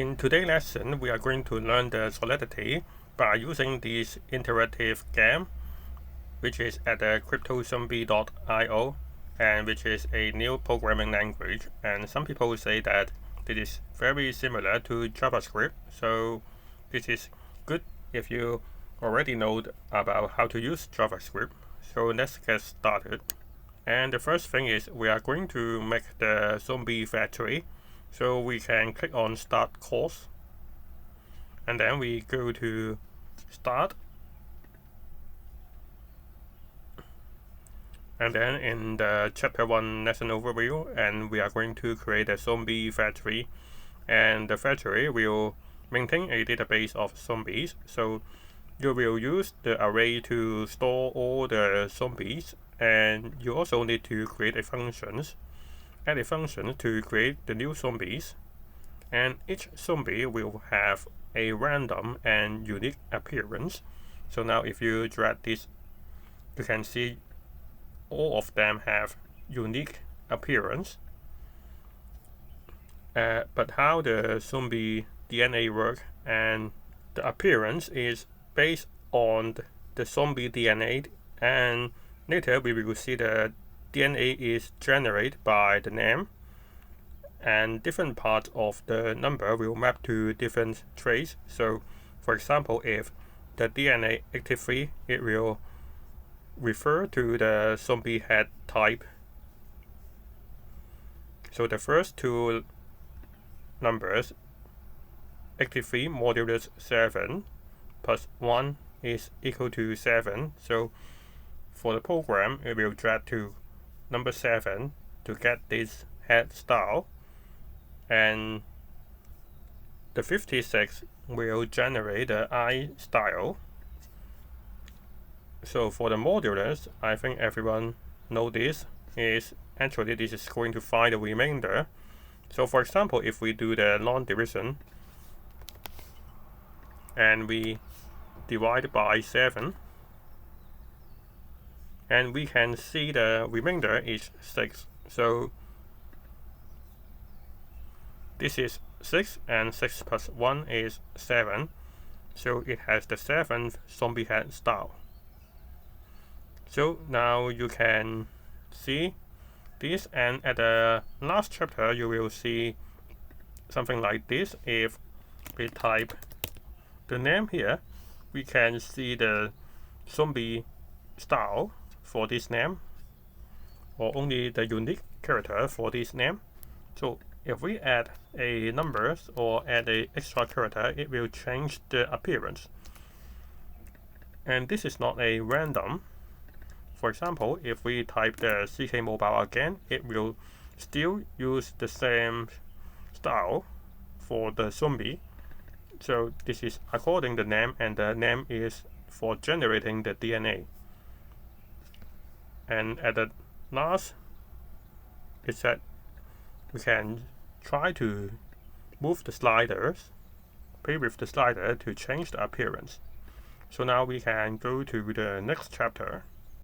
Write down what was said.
In today's lesson, we are going to learn the Solidity by using this interactive game, which is at the cryptozombie.io, and which is a new programming language. And some people say that it is very similar to JavaScript, so this is good if you already know about how to use JavaScript. So let's get started. And the first thing is we are going to make the zombie factory. So we can click on Start Course, and then we go to Start, and then in the Chapter 1 lesson overview, and we are going to create a zombie factory, and the factory will maintain a database of zombies. So you will use the array to store all the zombies, and you also need to create a add a function to create the new zombies, and each zombie will have a random and unique appearance. So now if you drag this, you can see all of them have unique appearance. But how the zombie DNA work, and the appearance is based on the zombie DNA, and later we will see the DNA is generated by the name, and different parts of the number will map to different traits. So for example, if the DNA 83, it will refer to the zombie head type. So the first two numbers, 83 modulus 7 plus 1 is equal to 7. So for the program, it will drag to number 7 to get this head style, and the 56 will generate the eye style. So for the modulus, I think everyone knows this is actually this is going to find the remainder. So for example, if we do the long division and we divide by 7, and we can see the remainder is 6. So this is 6, and 6 plus 1 is 7. So it has the 7th zombie head style. So now you can see this, and at the last chapter you will see something like this. If we type the name here, we can see the zombie style for this name, or only the unique character for this name. So if we add a numbers or add a extra character, it will change the appearance. And this is not a random. For example, if we type the CK Mobile again, it will still use the same style for the zombie. So this is according to the name, and the name is for generating the DNA. And at the last, it said we can try to move the sliders, play with the slider to change the appearance. So now we can go to the next chapter.